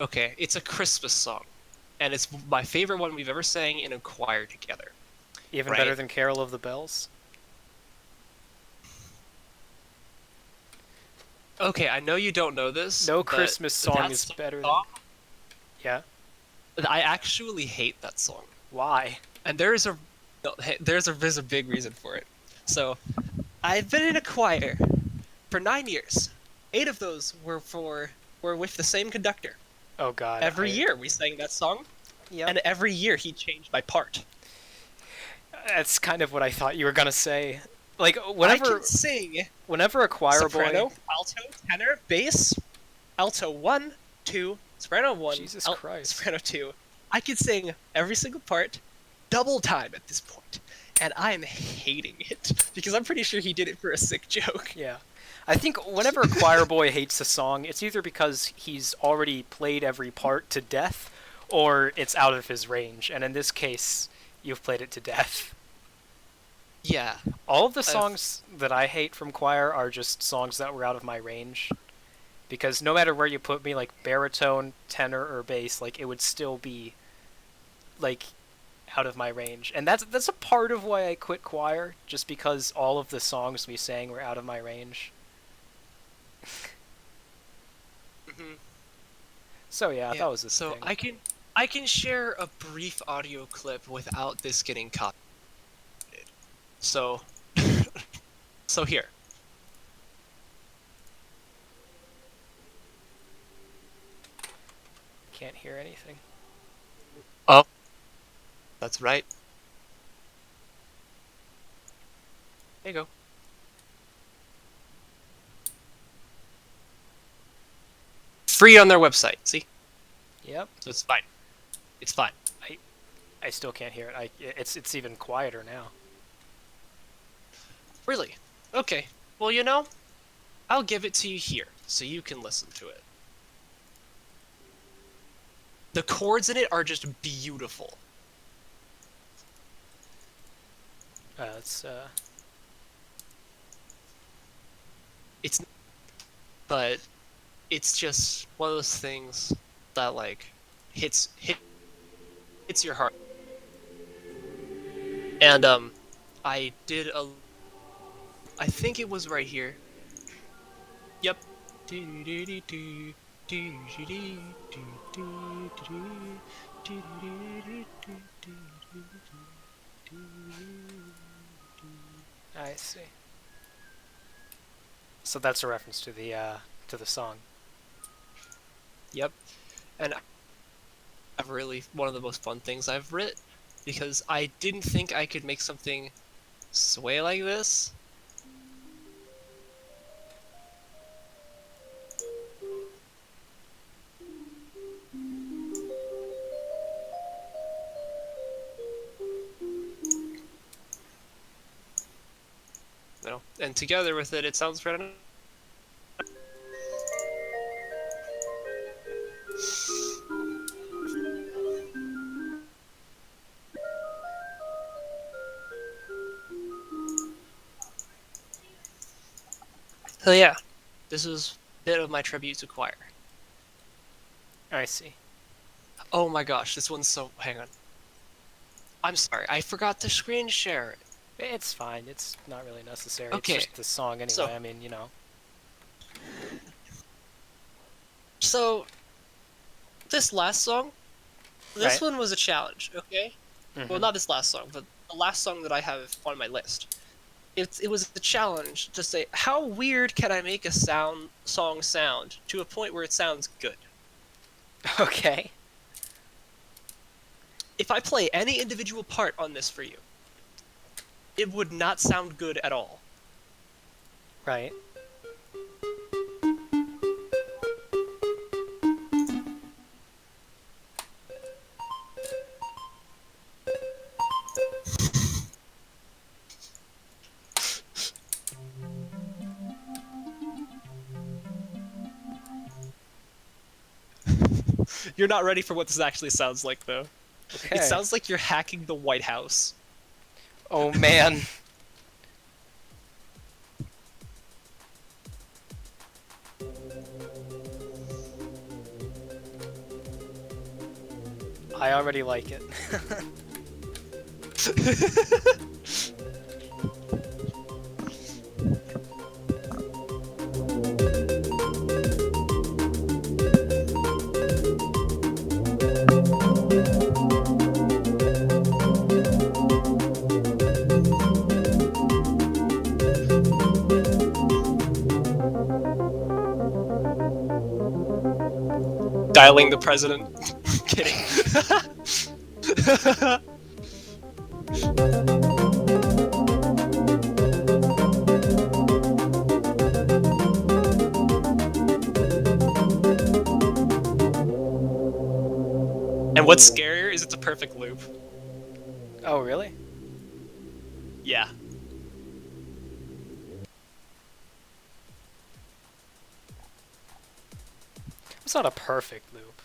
Speaker 2: Okay, it's a Christmas song, and it's my favorite one we've ever sang in a choir together.
Speaker 1: Even
Speaker 2: Right.
Speaker 1: better than Carol of the Bells.
Speaker 2: Okay, I know you don't know this.
Speaker 1: No
Speaker 2: but
Speaker 1: Christmas song
Speaker 2: that
Speaker 1: is better than.
Speaker 2: song,
Speaker 1: Yeah.
Speaker 2: I actually hate that song,
Speaker 1: Why?
Speaker 2: and there's a big reason for it. So, I've been in a choir for 9 years. 8 of those were with the same conductor.
Speaker 1: Oh God.
Speaker 2: Every year we sang that song,
Speaker 1: Yep.
Speaker 2: and every year he changed my part.
Speaker 1: That's kind of what I thought you were gonna say. Like
Speaker 2: I can sing
Speaker 1: whenever a choir
Speaker 2: soprano,
Speaker 1: boy,
Speaker 2: alto, tenor, bass, alto 1, 2, soprano 1,
Speaker 1: Jesus Christ.
Speaker 2: soprano 2. I can sing every single part double time at this point, and I am hating it because I'm pretty sure he did it for a sick joke.
Speaker 1: Yeah. I think whenever a choir boy hates a song, it's either because he's already played every part to death, or it's out of his range. And in this case, you've played it to death.
Speaker 2: Yeah.
Speaker 1: All of the songs that I hate from choir are just songs that were out of my range. Because no matter where you put me, like baritone, tenor, or bass, like it would still be like out of my range. And that's a part of why I quit choir, just because all of the songs we sang were out of my range. So yeah, that was the thing.
Speaker 2: I can share a brief audio clip without this getting copyrighted. So so here.
Speaker 1: Can't hear anything.
Speaker 2: Oh. That's right. There you go. Free on their website, see?
Speaker 1: Yep.
Speaker 2: So it's fine. It's fine.
Speaker 1: I still can't hear it. It's even quieter now.
Speaker 2: Really? Okay. Well, you know, I'll give it to you here, so you can listen to it. The chords in it are just beautiful.
Speaker 1: It's
Speaker 2: But it's just one of those things that like hits your heart. And I think it was right here. Yep.
Speaker 1: I see. So that's a reference to the song.
Speaker 2: Yep. And I've really one of the most fun things I've writ because I didn't think I could make something sway like this. No, and together with it, it sounds very nice. So yeah, this is a bit of my tribute to choir.
Speaker 1: I see.
Speaker 2: Oh my gosh, this one's so... hang on. I'm sorry, I forgot to screen share it.
Speaker 1: It's fine. It's not really necessary.
Speaker 2: Okay.
Speaker 1: It's just the song anyway.
Speaker 2: So-
Speaker 1: I mean, you know.
Speaker 2: So, this last song, this
Speaker 1: Right.
Speaker 2: one was a challenge, okay?
Speaker 1: Mhm.
Speaker 2: Well, not this last song, but the last song that I have on my list. It was a challenge to say, how weird can I make a song sound to a point where it sounds good?
Speaker 1: Okay.
Speaker 2: If I play any individual part on this for you, it would not sound good at all.
Speaker 1: Right.
Speaker 2: You're not ready for what this actually sounds like, though.
Speaker 1: Okay.
Speaker 2: It sounds like you're hacking the White House.
Speaker 1: Oh man. I already like it.
Speaker 2: Dialing the president. Kidding. it's a perfect loop.
Speaker 1: Oh, really?
Speaker 2: Yeah.
Speaker 1: It's not a perfect loop.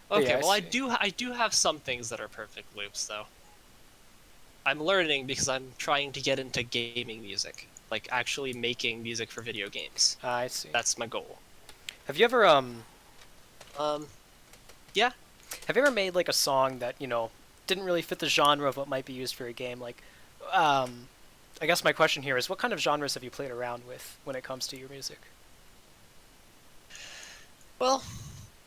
Speaker 1: But
Speaker 2: Okay,
Speaker 1: yeah,
Speaker 2: well, I
Speaker 1: see.
Speaker 2: do have some things that are perfect loops, though. I'm learning because I'm trying to get into gaming music, like actually making music for video games.
Speaker 1: I see.
Speaker 2: That's my goal.
Speaker 1: Have you ever
Speaker 2: Um, yeah.
Speaker 1: have you ever made like a song that didn't really fit the genre of what might be used for a game? Like, um, I guess my question here is, what kind of genres have you played around with when it comes to your music?
Speaker 2: Well,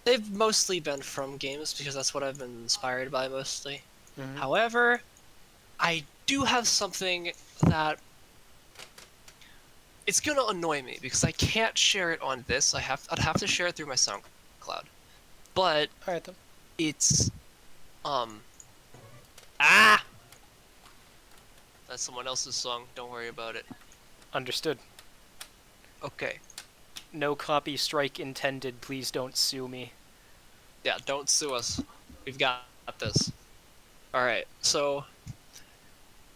Speaker 2: they've mostly been from games because that's what I've been inspired by mostly.
Speaker 1: Mm-hmm.
Speaker 2: However, I do have something that it's gonna annoy me because I can't share it on this. I'd have to share it through my SoundCloud. But
Speaker 1: All right then.
Speaker 2: it's um ah that's someone else's song. Don't worry about it.
Speaker 1: Understood.
Speaker 2: Okay.
Speaker 1: No copy strike intended. Please don't sue me.
Speaker 2: Yeah, don't sue us. We've got this. All right. So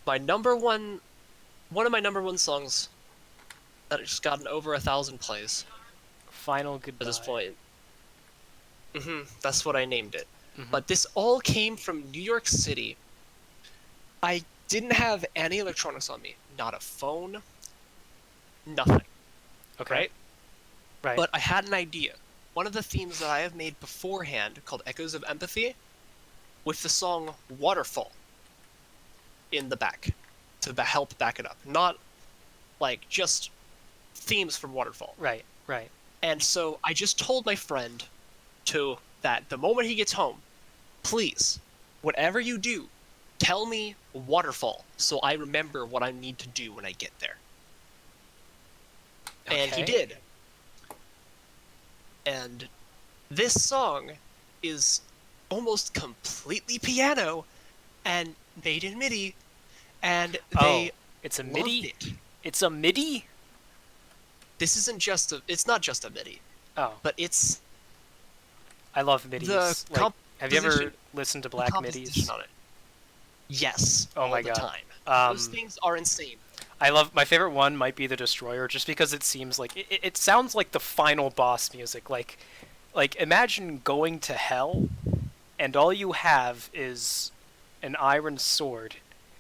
Speaker 2: my one of my number one songs that has just gotten over 1,000 plays
Speaker 1: Final goodbye.
Speaker 2: at this point. That's what I named it.
Speaker 1: Mhm.
Speaker 2: But this all came from New York City. I didn't have any electronics on me. Not a phone. Nothing.
Speaker 1: Okay.
Speaker 2: Right?
Speaker 1: Right.
Speaker 2: But I had an idea. One of the themes that I have made beforehand, called Echoes of Empathy, with the song Waterfall in the back to help back it up. Not like just themes from Waterfall.
Speaker 1: Right. Right.
Speaker 2: And so I just told my friend that the moment he gets home, please, whatever you do, tell me Waterfall so I remember what I need to do when I get there. And he
Speaker 1: Okay.
Speaker 2: did. And this song is almost completely piano and made in MIDI, and they
Speaker 1: it's a
Speaker 2: loved
Speaker 1: MIDI.
Speaker 2: it.
Speaker 1: It's a MIDI.
Speaker 2: This isn't just a. It's not just a MIDI,
Speaker 1: Oh,
Speaker 2: but it's
Speaker 1: I love MIDIs.
Speaker 2: the
Speaker 1: Like, have you ever
Speaker 2: composition-
Speaker 1: listened to
Speaker 2: the
Speaker 1: Black
Speaker 2: composition
Speaker 1: MIDIs?
Speaker 2: on it. Yes,
Speaker 1: Oh
Speaker 2: all
Speaker 1: my
Speaker 2: the
Speaker 1: God.
Speaker 2: time. Those things are insane.
Speaker 1: I love my favorite one might be the Destroyer, just because it seems like it sounds like the final boss music. Like imagine going to hell, and all you have is an iron sword,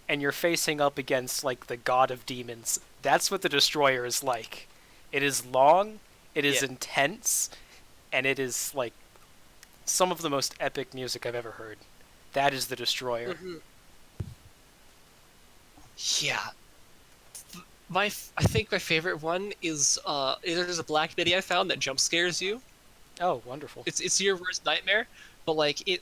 Speaker 1: and you're facing up against like the god of demons. That's what the Destroyer is like. It is long, it is
Speaker 2: Yeah.
Speaker 1: intense, and it is like some of the most epic music I've ever heard. That is the Destroyer.
Speaker 2: Yeah. I think my favorite one is there's a black MIDI I found that jump scares you.
Speaker 1: Oh, wonderful.
Speaker 2: It's your worst nightmare, but like it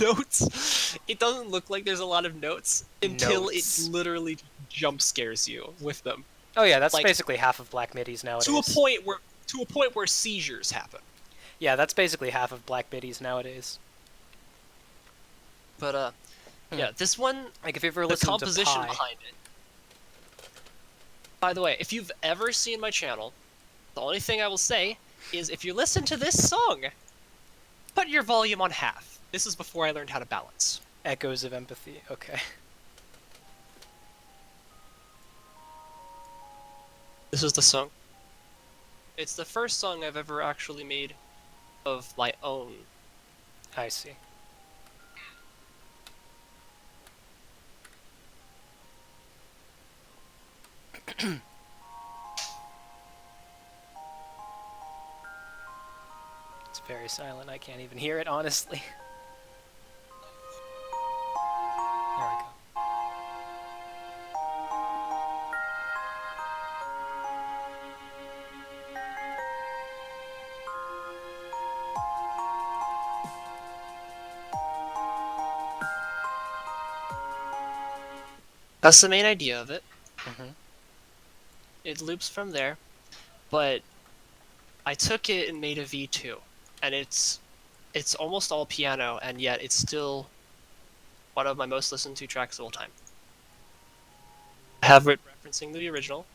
Speaker 2: notes. It doesn't look like there's a lot of notes until
Speaker 1: Notes.
Speaker 2: it literally jump scares you with them
Speaker 1: Oh yeah, that's
Speaker 2: like-
Speaker 1: basically half of Black MIDIs nowadays.
Speaker 2: to a point where seizures happen.
Speaker 1: Yeah, that's basically half of Black MIDIs nowadays.
Speaker 2: But yeah, this one,
Speaker 1: Like if you ever
Speaker 2: the
Speaker 1: listened to
Speaker 2: composition
Speaker 1: Pi,
Speaker 2: behind it. By the way, if you've ever seen my channel, the only thing I will say is if you listen to this song, put your volume on half. This is before I learned how to balance.
Speaker 1: Echoes of Empathy. Okay.
Speaker 2: This is the song. It's the first song I've ever actually made of my own.
Speaker 1: I see. It's very silent. I can't even hear it, honestly. There we go.
Speaker 2: That's the main idea of it.
Speaker 1: Mhm.
Speaker 2: It loops from there, but I took it and made a V2, and it's almost all piano, and yet it's still one of my most listened to tracks of all time. I have it referencing the original.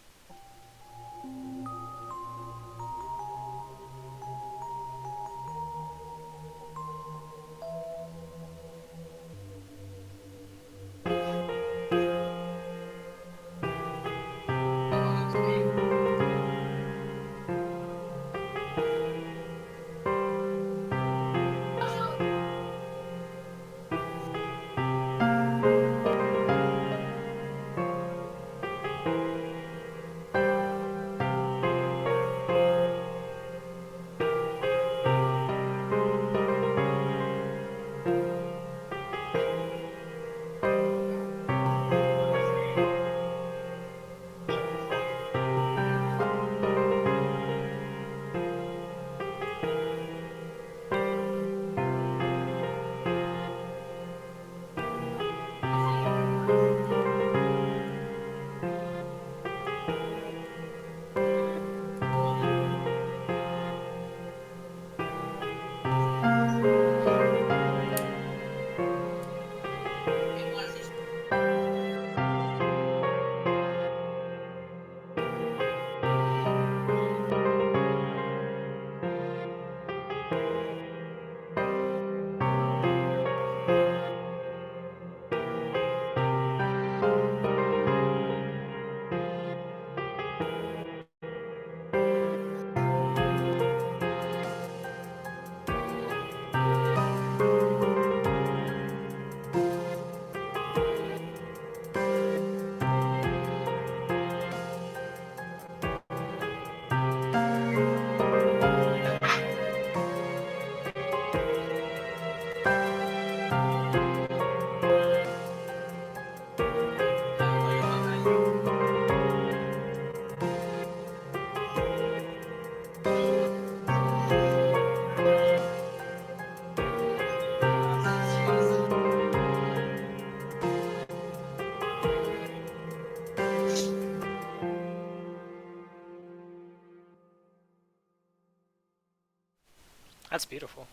Speaker 1: That's beautiful.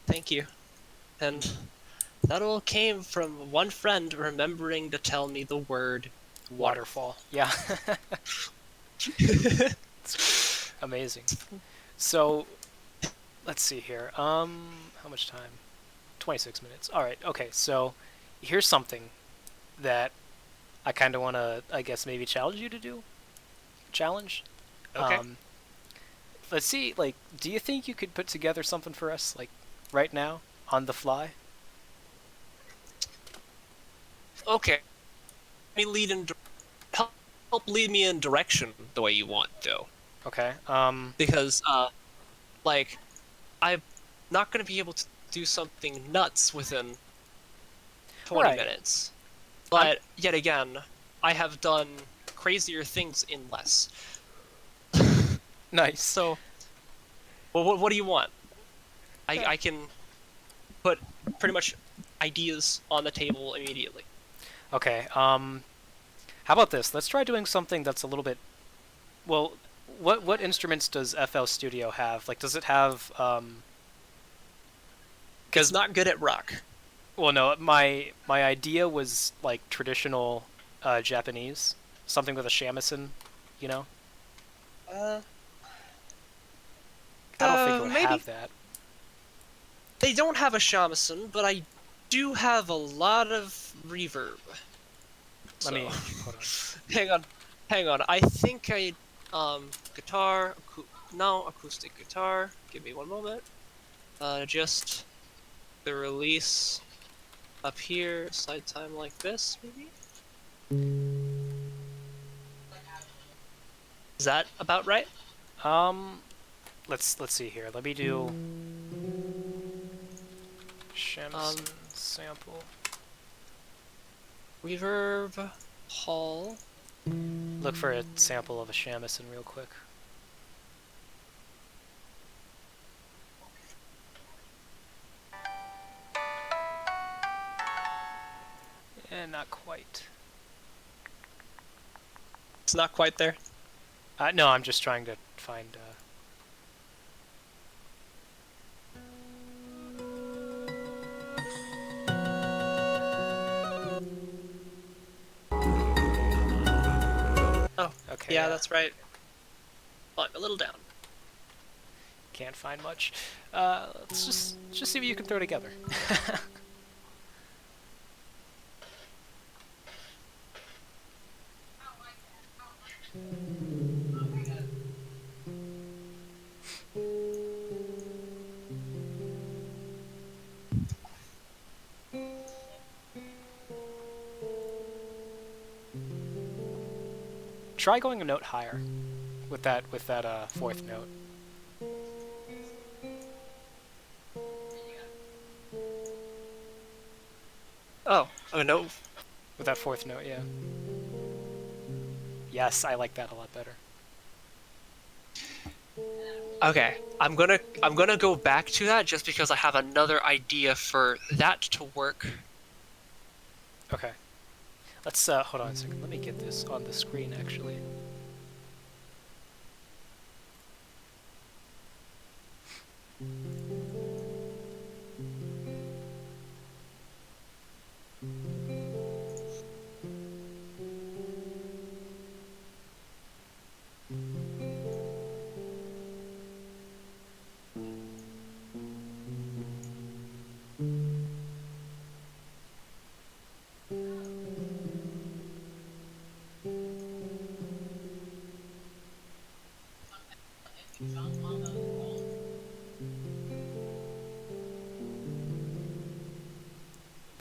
Speaker 2: Thank you. And that all came from one friend remembering to tell me the word
Speaker 1: Waterfall. Yeah. Amazing. So, let's see here. How much time? 26 minutes. All right. Okay. So, here's something that I kind of want to, I guess, maybe challenge you to do. Challenge.
Speaker 2: Okay.
Speaker 1: Um, let's see. Like, do you think you could put together something for us, like, right now, on the fly?
Speaker 2: Okay. Let me help lead me in direction the way you want, though.
Speaker 1: Okay.
Speaker 2: Because like I'm not going to be able to do something nuts within 20
Speaker 1: Right.
Speaker 2: minutes.
Speaker 1: I'm
Speaker 2: But yet again, I have done crazier things in less.
Speaker 1: nice.
Speaker 2: So, well, what do you want?
Speaker 1: Yeah.
Speaker 2: I can put pretty much ideas on the table immediately.
Speaker 1: Okay. How about this? Let's try doing something that's a little bit. Well, what instruments does FL Studio have? Like, does it have?
Speaker 2: It's
Speaker 1: Because
Speaker 2: not good at rock.
Speaker 1: well, no, my idea was like traditional Japanese, something with a shamisen, you know.
Speaker 2: Uh,
Speaker 1: I don't think it would
Speaker 2: maybe
Speaker 1: have that.
Speaker 2: they don't have a shamisen, but I do have a lot of reverb.
Speaker 1: Let
Speaker 2: So,
Speaker 1: me hold on.
Speaker 2: hang on. I think guitar, no, acoustic guitar. Give me one moment. Just the release up here, side time like this, maybe. Is that about right?
Speaker 1: Um, let's see here. Let me do shamisen sample.
Speaker 2: Reverb, hall.
Speaker 1: Look for a sample of a shamisen real quick. And not quite.
Speaker 2: It's not quite there.
Speaker 1: No, I'm just trying to find.
Speaker 2: Oh,
Speaker 1: Okay.
Speaker 2: yeah, that's right. But a little down.
Speaker 1: Can't find much. Let's just see what you can throw together. Try going a note higher with that fourth note.
Speaker 2: Oh no.
Speaker 1: With that fourth note, yeah. Yes, I like that a lot better.
Speaker 2: Okay, I'm gonna go back to that just because I have another idea for that to work.
Speaker 1: Okay. Let's hold on a second. Let me get this on the screen actually.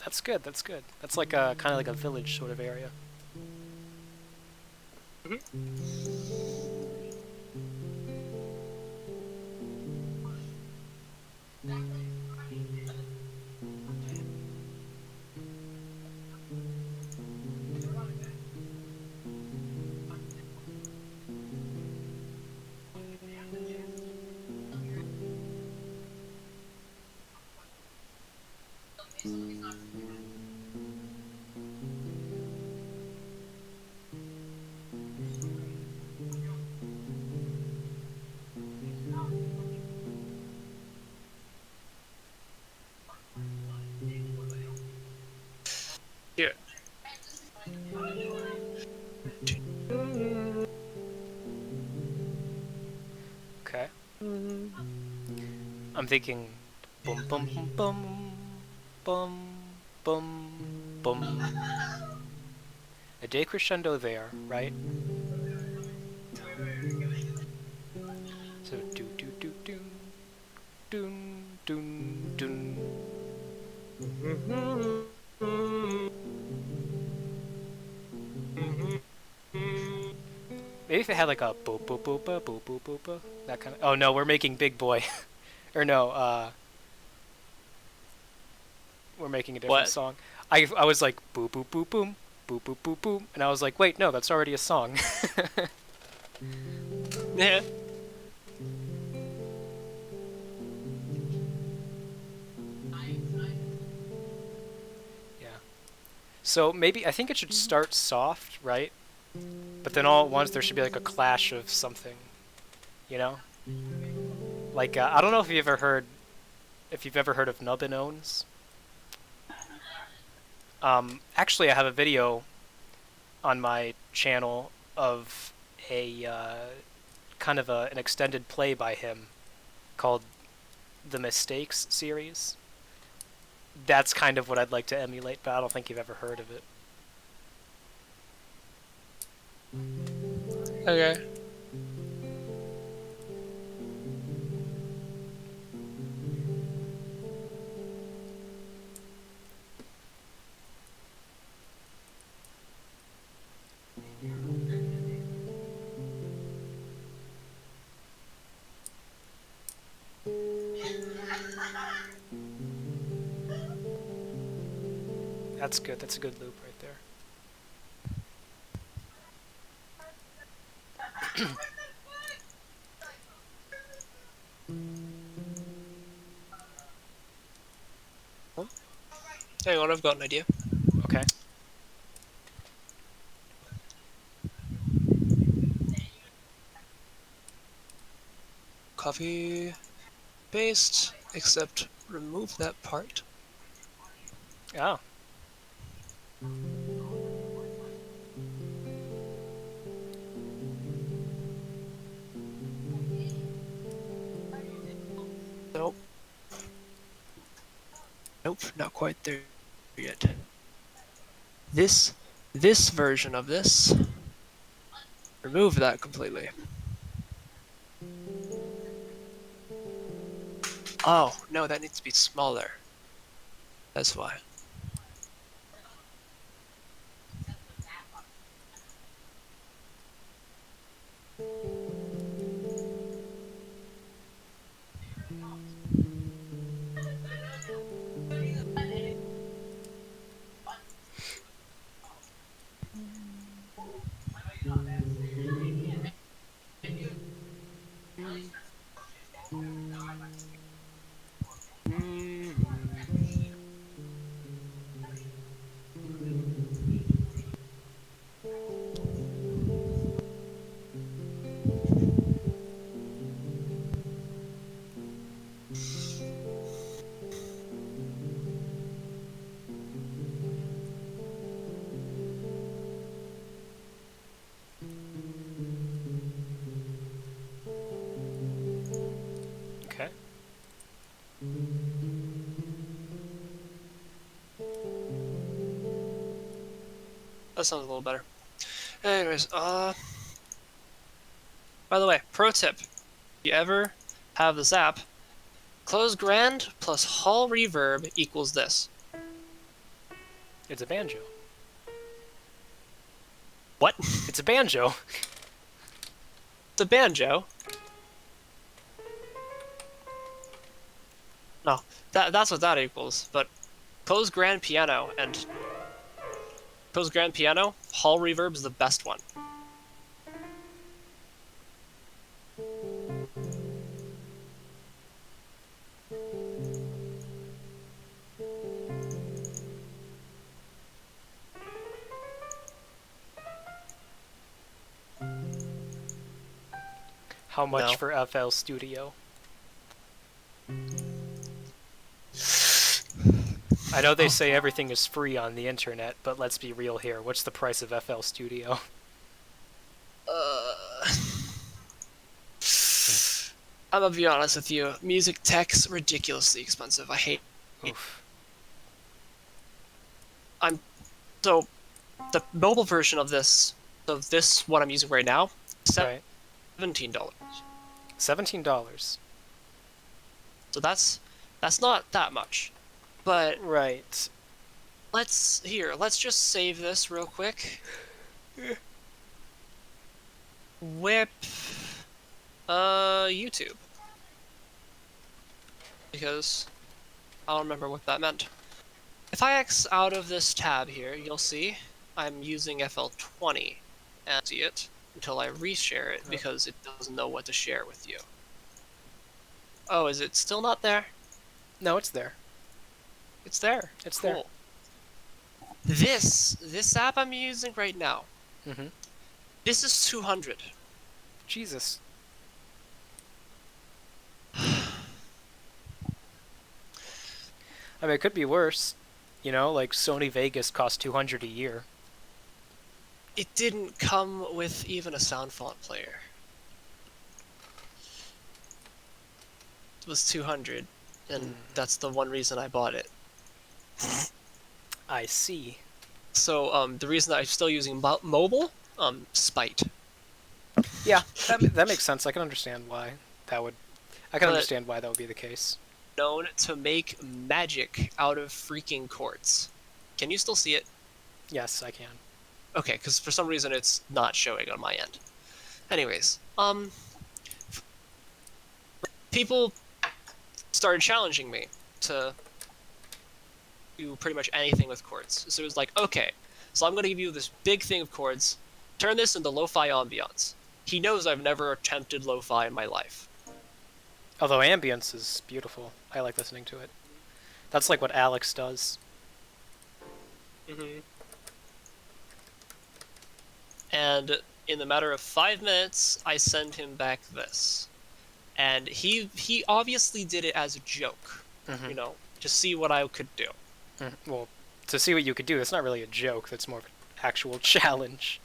Speaker 1: That's good. That's good. That's like a kind of like a village sort of area.
Speaker 2: Here.
Speaker 1: Okay. I'm thinking boom boom boom boom boom boom boom. A decrescendo there, right? So do do do do doon doon doon. Maybe if it had like a boop boop boop boop boop boop boop boop, that kind of. Oh no, we're making Big Boy, or no, we're making a different
Speaker 2: What?
Speaker 1: song. I was like boop boop boop boom boop boop boop boom, and I was like, wait, no, that's already a song.
Speaker 2: Yeah.
Speaker 1: Yeah. So maybe I think it should start soft, right? But then all at once there should be like a clash of something, you know? Like I don't know if you've ever heard of Nubbinones. Actually, I have a video on my channel of a kind of an extended play by him called the Mistakes series. That's kind of what I'd like to emulate, but I don't think you've ever heard of it.
Speaker 2: Okay.
Speaker 1: That's good. That's a good loop right there.
Speaker 2: Hang on, I've got an idea.
Speaker 1: Okay.
Speaker 2: Copy, paste, except remove that part.
Speaker 1: Oh.
Speaker 2: Nope. Nope, not quite there yet. This version of this, remove that completely. Oh, no, that needs to be smaller. That's why.
Speaker 1: Okay.
Speaker 2: That sounds a little better. Anyways, by the way, pro tip. If you ever have this app, close grand plus hall reverb equals this.
Speaker 1: It's a banjo.
Speaker 2: What?
Speaker 1: It's a banjo.
Speaker 2: The banjo. No, that's what that equals. But close grand piano and close grand piano, hall reverb is the best one.
Speaker 1: How much
Speaker 2: No.
Speaker 1: for FL Studio? I know they
Speaker 2: Oh.
Speaker 1: say everything is free on the internet, but let's be real here. What's the price of FL Studio?
Speaker 2: Uh, I'm gonna be honest with you. Music tech's ridiculously expensive. I hate.
Speaker 1: Oof.
Speaker 2: I'm so the mobile version of this what I'm using right now,
Speaker 1: Right.
Speaker 2: $17.
Speaker 1: $17.
Speaker 2: So that's not that much. But
Speaker 1: Right.
Speaker 2: let's just save this real quick. Whip YouTube. Because I don't remember what that meant. If I X out of this tab here, you'll see I'm using FL20 and see it until I reshare it because it doesn't know what to share with you. Oh, is it still not there?
Speaker 1: No, it's there.
Speaker 2: It's there.
Speaker 1: It's
Speaker 2: Cool. This app I'm using right now,
Speaker 1: Mm-hmm.
Speaker 2: this is 200.
Speaker 1: Jesus. I mean, it could be worse. You know, like Sony Vegas costs 200 a year.
Speaker 2: It didn't come with even a sound font player. It was 200, and that's the one reason I bought it.
Speaker 1: I see.
Speaker 2: So the reason that I'm still using mobile, spite.
Speaker 1: Yeah, that makes sense. I can understand why that would. I can
Speaker 2: But-
Speaker 1: understand why that would be the case.
Speaker 2: Known to make magic out of freaking quartz. Can you still see it?
Speaker 1: Yes, I can.
Speaker 2: Okay, because for some reason it's not showing on my end. Anyways, people started challenging me to do pretty much anything with chords. So it was like, okay, so I'm going to give you this big thing of chords, turn this into lo-fi ambiance. He knows I've never attempted lo-fi in my life.
Speaker 1: Although ambience is beautiful. I like listening to it. That's like what Alex does.
Speaker 2: Mm-hmm. And in the matter of 5 minutes, I send him back this. And he obviously did it as a joke,
Speaker 1: Mm-hmm.
Speaker 2: you know, to see what I could do.
Speaker 1: Well, to see what you could do, that's not really a joke. That's more of an actual challenge.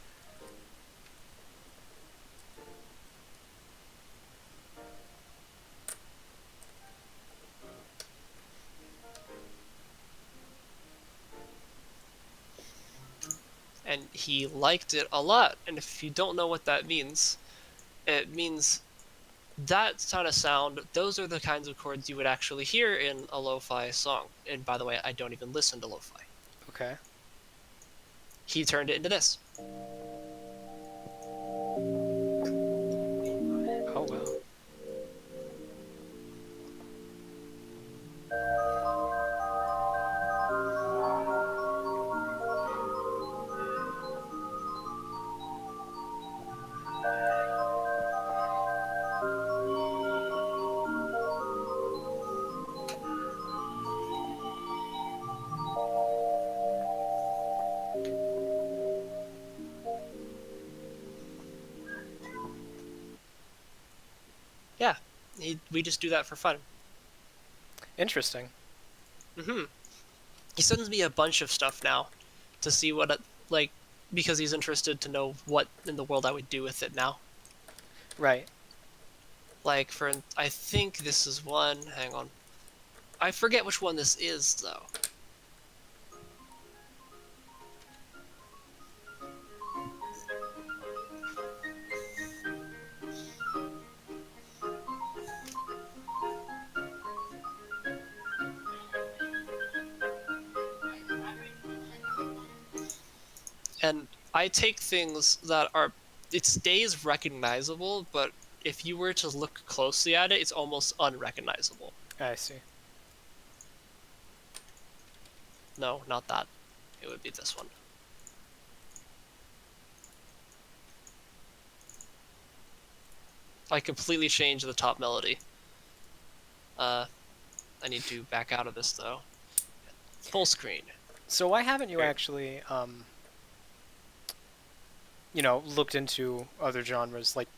Speaker 2: And he liked it a lot. And if you don't know what that means, it means that kind of sound, those are the kinds of chords you would actually hear in a lo-fi song. And by the way, I don't even listen to lo-fi.
Speaker 1: Okay.
Speaker 2: He turned it into this.
Speaker 1: Oh well.
Speaker 2: Yeah, we just do that for fun.
Speaker 1: Interesting.
Speaker 2: Mm-hmm. He sends me a bunch of stuff now to see what like, because he's interested to know what in the world I would do with it now.
Speaker 1: Right.
Speaker 2: Like, I think this is one. Hang on. I forget which one this is, though. And I take things that are... It stays recognizable, but if you were to look closely at it, it's almost unrecognizable.
Speaker 1: I see.
Speaker 2: No, not that. It would be this one. I completely changed the top melody. I need to back out of this, though. Full screen.
Speaker 1: So why haven't you
Speaker 2: Okay.
Speaker 1: actually, looked into other genres? Like,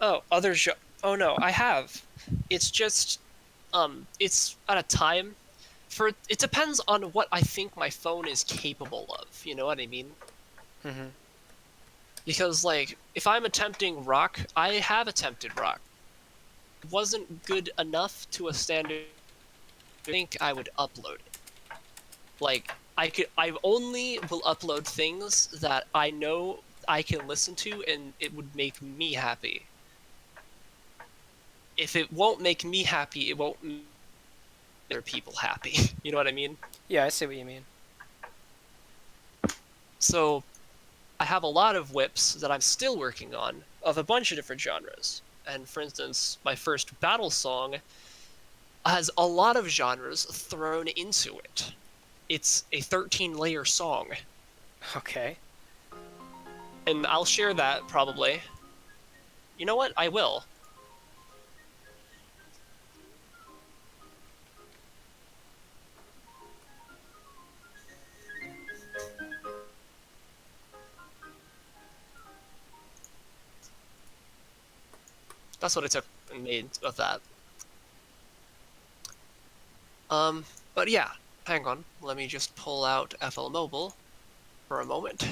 Speaker 2: Oh, oh no, I have. It's just, it's at a time for it depends on what I think my phone is capable of. You know what I mean?
Speaker 1: Mm-hmm.
Speaker 2: Because like if I'm attempting rock, I have attempted rock. It wasn't good enough to a standard I think I would upload it. Like I only will upload things that I know I can listen to and it would make me happy. If it won't make me happy, it won't make other people happy. You know what I mean?
Speaker 1: Yeah, I see what you mean.
Speaker 2: So I have a lot of whips that I'm still working on of a bunch of different genres. And for instance, my first battle song has a lot of genres thrown into it. It's a 13-layer song,
Speaker 1: Okay.
Speaker 2: and I'll share that probably. You know what? I will. That's what I took and made of that. But yeah, hang on. Let me just pull out FL Mobile for a moment.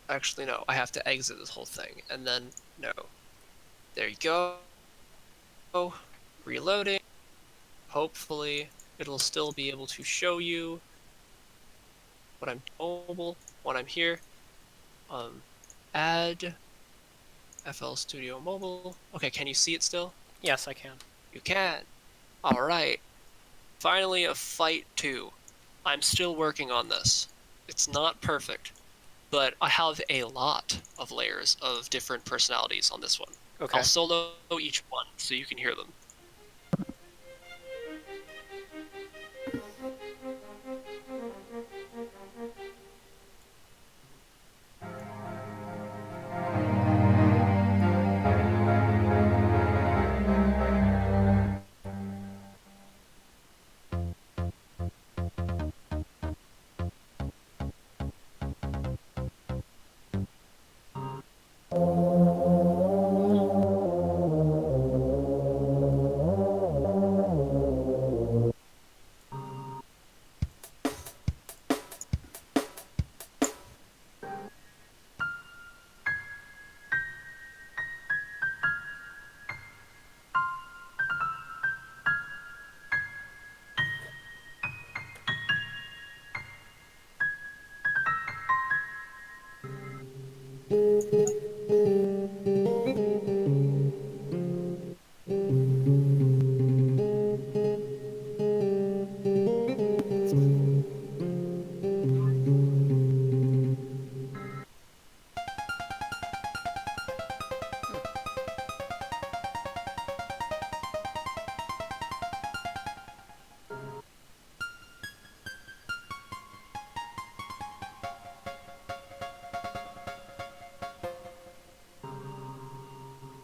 Speaker 2: Actually, no. I have to exit this whole thing, and then no. There you go. Reloading. Hopefully, it'll still be able to show you what I'm mobile when I'm here. Add FL Studio Mobile. Okay, can you see it still?
Speaker 1: Yes, I can.
Speaker 2: You can. All right. Finally, a fight 2. I'm still working on this. It's not perfect, but I have a lot of layers of different personalities on this one.
Speaker 1: Okay.
Speaker 2: I'll solo each one so you can hear them.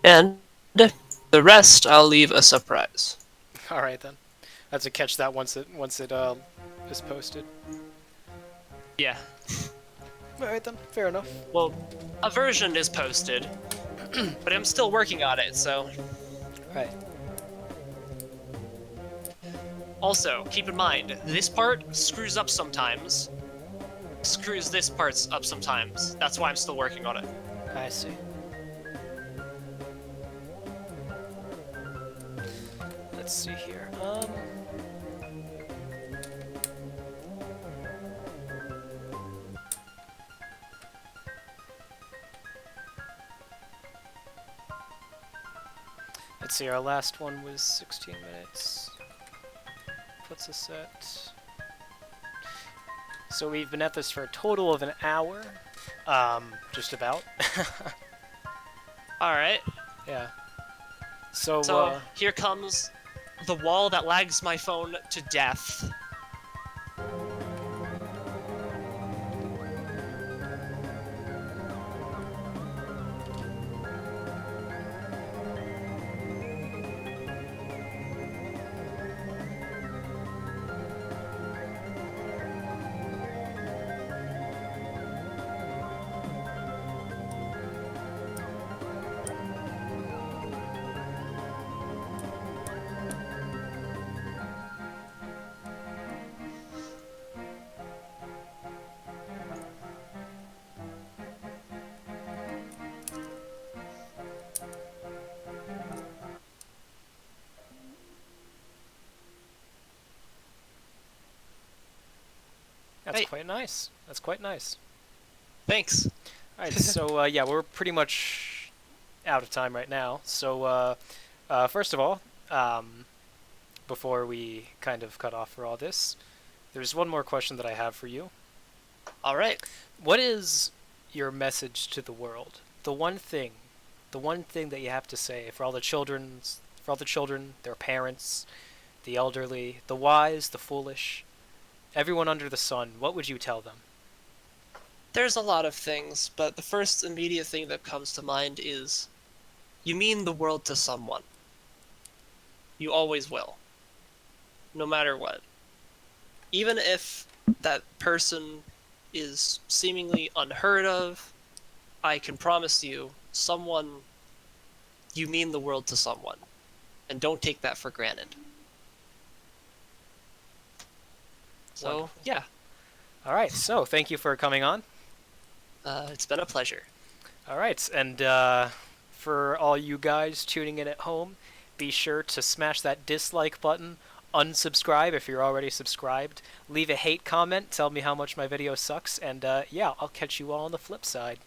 Speaker 2: And the rest I'll leave a surprise.
Speaker 1: All right then. I have to catch that once it is posted.
Speaker 2: Yeah.
Speaker 1: All right then. Fair enough.
Speaker 2: Well, a version is posted, but I'm still working on it, so.
Speaker 1: Right.
Speaker 2: Also, keep in mind, this part screws up sometimes. Screws this part up sometimes. That's why I'm still working on it.
Speaker 1: I see. Let's see here. Let's see. Our last one was 16 minutes. Puts us at. So we've been at this for a total of an hour. Just about.
Speaker 2: Alright,
Speaker 1: Yeah. So,
Speaker 2: so here comes the wall that lags my phone to death.
Speaker 1: That's quite nice. That's quite nice.
Speaker 2: Thanks.
Speaker 1: All right, so yeah, we're pretty much out of time right now. So first of all, before we kind of cut off for all this, there's one more question that I have for you.
Speaker 2: All right.
Speaker 1: What is your message to the world? The one thing that you have to say for all the children, their parents, the elderly, the wise, the foolish, everyone under the sun. What would you tell them?
Speaker 2: There's a lot of things, but the first immediate thing that comes to mind is you mean the world to someone. You always will. No matter what. Even if that person is seemingly unheard of, I can promise you, you mean the world to someone. And don't take that for granted. So,
Speaker 1: Wonderful.
Speaker 2: yeah.
Speaker 1: All right, so thank you for coming on.
Speaker 2: It's been a pleasure.
Speaker 1: All right, and for all you guys tuning in at home, be sure to smash that dislike button, unsubscribe if you're already subscribed, leave a hate comment, tell me how much my video sucks, and yeah, I'll catch you all on the flip side.